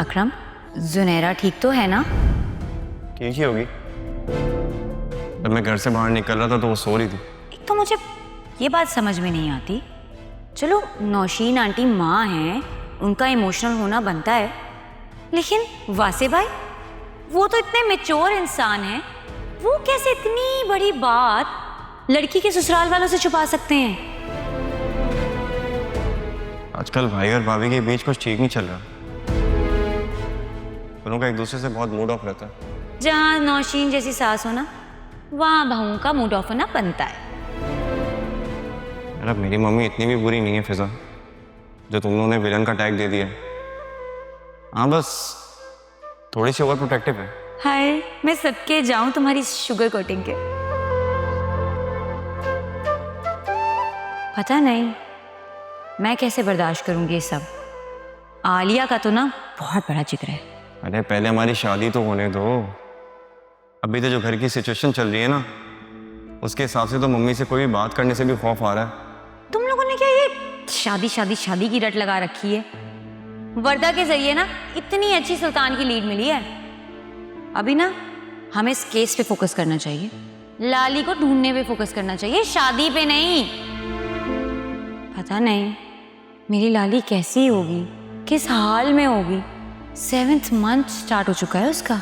अकरम, जुनैरा ठीक तो है ना? ठीक ही होगी। जब मैं घर से बाहर निकल रहा था तो वो सो रही थी। एक तो मुझे ये बात समझ में नहीं आती, चलो नौशीन आंटी माँ हैं, उनका इमोशनल होना बनता है, लेकिन वासे भाई वो तो इतने मैच्योर इंसान हैं, वो कैसे इतनी बड़ी बात लड़की के ससुराल वालों से छुपा सकते हैं? आजकल भाई और भाभी के बीच कुछ ठीक नहीं चल रहा। दोनों का एक दूसरे से बहुत मूड ऑफ रहता है। जहाँ नौशीन जैसी सास हो ना, वहाँ बहुओं का मूड ऑफ होना बनता है। यार अब मेरी मम्मी इतनी भी बुरी नहीं है फिजा, जो तुम लोगों ने विलन का टैग दे दिया। हाँ बस थोड़ी सी ओवर प्रोटेक्टिव है। हाय, मैं सबके जाऊं तुम्हारी शुगर कोटिंग के। पता नहीं मैं कैसे बर्दाश्त करूंगी ये सब। आलिया का तो ना बहुत बड़ा जिक्र है। अरे पहले हमारी शादी तो होने दो। अभी तो जो घर की सिचुएशन चल रही है ना, उसके हिसाब से तो मम्मी से कोई भी बात करने से भी खौफ आ रहा है। तुम लोगों ने क्या ये शादी शादी शादी की रट लगा रखी है? वर्दा के जरिए ना इतनी अच्छी सुल्तान की लीड मिली है। अभी ना हमें इस केस पे फोकस करना चाहिए, लाली को ढूंढने पे फोकस करना चाहिए, शादी पे नहीं। पता नहीं मेरी लाली कैसी होगी, किस हाल में होगी। 7th मंथ स्टार्ट हो चुका है उसका।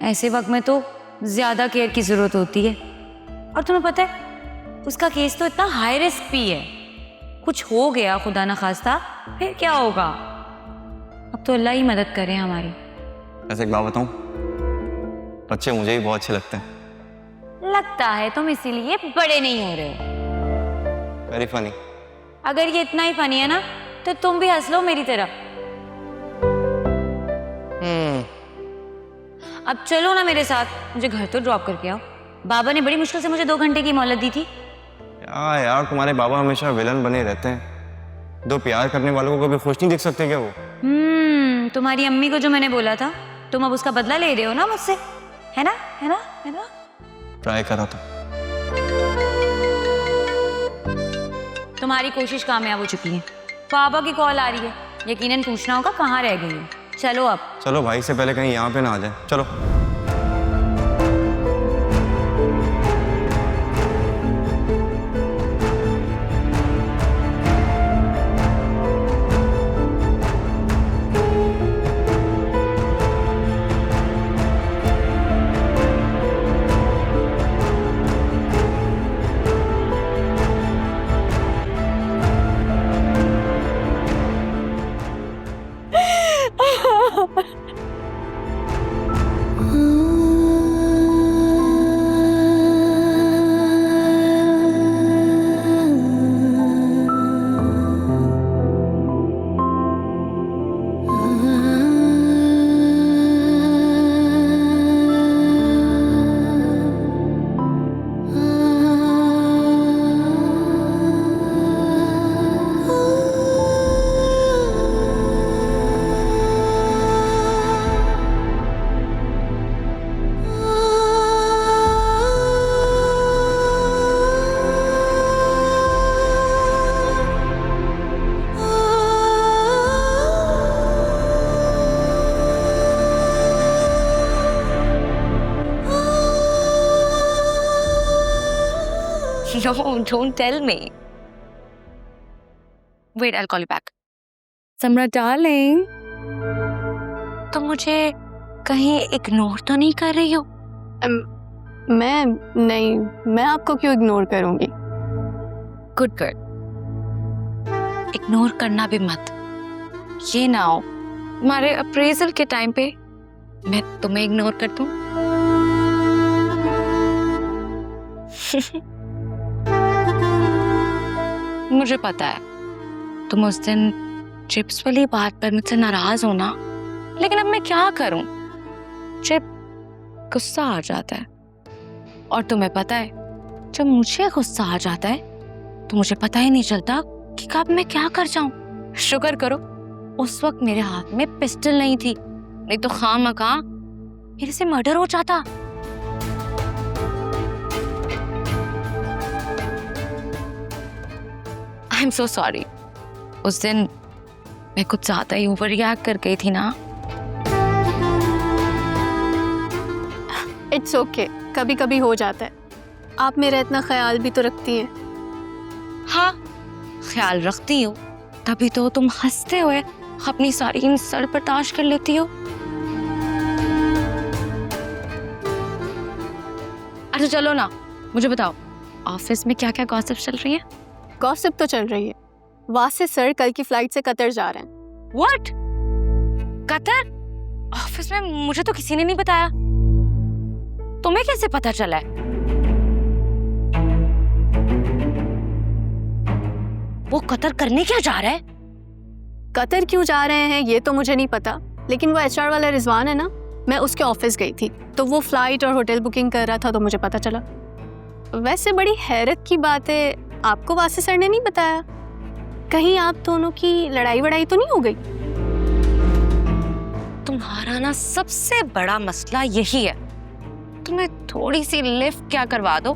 ऐसे वक्त में तो ज्यादा केयर की जरूरत होती है। और तुम्हें पता है उसका केस तो इतना हाई रिस्क भी है, कुछ हो गया खुदा ना खास्ता फिर क्या होगा? अब तो अल्लाह ही मदद करे हमारी। ऐसे एक बात बताऊं, बच्चे मुझे भी बहुत अच्छे लगते हैं। लगता है तुम इसीलिए बड़े नहीं हो रहे हो। Very funny. अगर ये इतना ही फनी है ना तो तुम भी हंस लो मेरी तरह। अब चलो ना मेरे साथ, मुझे घर तो ड्रॉप करके आओ। बाबा ने बड़ी मुश्किल से मुझे 2 घंटे की मोहलत दी थी। यार तुम्हारे बाबा हमेशा विलन बने रहते हैं। दो प्यार करने वालों को कभी खुश नहीं दिख सकते क्या वो? तुम्हारी अम्मी को जो मैंने बोला था, तुम अब उसका बदला ले रहे हो ना मुझसे, है ना? है ना? है ना? ट्राई करा था। तुम्हारी कोशिश कामयाब हो चुकी है। पापा की कॉल आ रही है, यकीनन पूछना होगा कहाँ रह गई हो। चलो अब। चलो भाई से पहले कहीं यहाँ पे ना आ जाए। चलो। No, don't tell me. Wait, I'll call you back. Samra darling, तुम मुझे कहीं इग्नोर तो नहीं कर रही हो? मैं आपको क्यों इग्नोर करूंगी? Good girl. इग्नोर करना भी मत। ये ना हो हमारे अप्रेजल के टाइम पे मैं तुम्हें इग्नोर कर दूं। मुझे पता है तुम उस दिन चिप्स वाली बात पर मुझसे नाराज हो ना, लेकिन अब मैं क्या करूं? चिप गुस्सा आ जाता है, और तुम्हें पता है जब मुझे गुस्सा आ जाता है तो मुझे पता ही नहीं चलता कि कब मैं क्या कर जाऊं। शुक्र करो उस वक्त मेरे हाथ में पिस्टल नहीं थी, नहीं तो खामखा मेरे से मर्डर हो जाता। I am so sorry. उस दिन मैं कुछ ज्यादा ही ओवर रिएक्ट कर गई थी ना, इट्स ओके, कभी कभी हो जाता है। आप मेरा इतना ख्याल भी तो रखती हैं। हाँ, ख्याल रखती हो, तभी तो तुम हंसते हुए अपनी सारी इंसल्ट बर्दाश्त कर लेती हो। अच्छा चलो ना, मुझे बताओ ऑफिस में क्या क्या गॉसिप चल रही है? गॉसिप तो चल रही है, वासिफ सर कल की फ्लाइट से कतर जा रहे हैं। व्हाट? कतर? ऑफिस में मुझे तो किसी ने नहीं बताया। तुम्हें कैसे पता चला है? वो कतर करने क्या जा रहा है? कतर क्यों जा रहे हैं ये तो मुझे नहीं पता, लेकिन वो एचआर वाला रिजवान है ना, मैं उसके ऑफिस गई थी तो वो फ्लाइट और होटल बुकिंग कर रहा था तो मुझे पता चला। वैसे बड़ी हैरत की बात है, आपको वासिफ सर ने नहीं बताया? कहीं आप दोनों की लड़ाई वड़ाई तो नहीं हो गई? तुम्हारा ना सबसे बड़ा मसला यही है, तुम्हें थोड़ी सी लिफ्ट क्या करवा दो,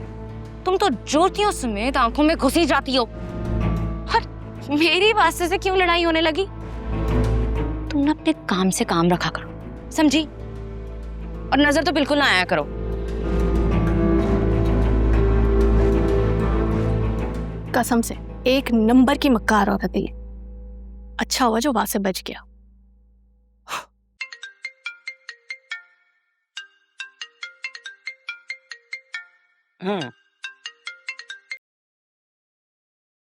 तुम तो ज्योतियों समेत आंखों में घुसी जाती हो। और मेरी वास्ते से क्यों लड़ाई होने लगी? तुम ना अपने काम से काम रखा करो, समझी? और नजर तो बिल्कुल ना आया करो। कसम से एक नंबर की मक्कार औरत है ये। अच्छा हुआ जो वासिफ बच गया।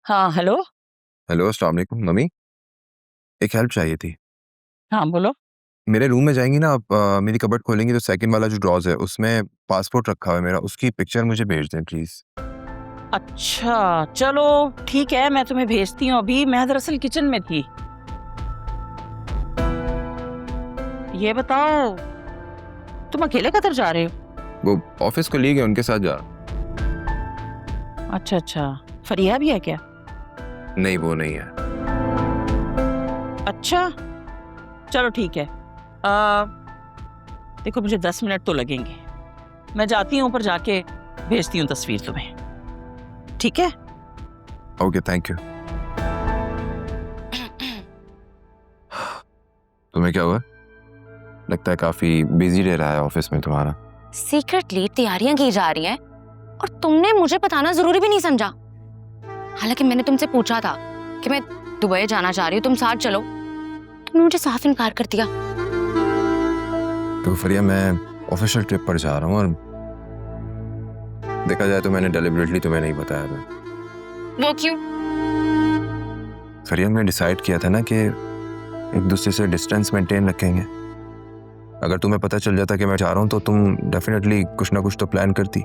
हाँ हेलो। हेलो, अस्सलाम वालेकुम। मम्मी, एक हेल्प चाहिए थी। हाँ बोलो। मेरे रूम में जाएंगी ना आप, मेरी कबर्ड खोलेंगी तो सेकंड वाला जो ड्रॉज है उसमें पासपोर्ट रखा हुआ है मेरा, उसकी पिक्चर मुझे भेज दें प्लीज। अच्छा चलो ठीक है, मैं तुम्हें भेजती हूँ अभी। मैं दरअसल किचन में थी। ये बताओ तुम अकेले कतर जा रहे हो? वो ऑफिस को ली गए, उनके साथ जा। अच्छा अच्छा, फरिया भी है क्या? नहीं, वो नहीं है। अच्छा चलो ठीक है। देखो मुझे 10 मिनट तो लगेंगे, मैं जाती हूँ ऊपर, जाके भेजती हूँ तस्वीर तुम्हें, ठीक है? Okay, thank you. तुम्हें क्या हुआ? लगता है काफी बिजी रह रहा है ऑफिस में तुम्हारा। सीक्रेटली तैयारियां की जा रही हैं और तुमने मुझे बताना जरूरी भी नहीं समझा। हालांकि मैंने तुमसे पूछा था कि मैं दुबई जाना चाह रही हूँ, तुम साथ चलो, तुमने मुझे साफ इनकार कर दिया। तो फरिया, मैं ऑफिशियल ट्रिप पर जा रहा हूँ और देखा जाए तो मैंने डेलिबरेटली तुम्हें नहीं बताया था। वो क्यों? फरिया, मैंने डिसाइड किया था ना कि एक दूसरे से डिस्टेंस मेंटेन रखेंगे। अगर तुम्हें पता चल जाता कि मैं जा रहा हूँ तो तुम डेफिनेटली कुछ ना कुछ तो प्लान करती।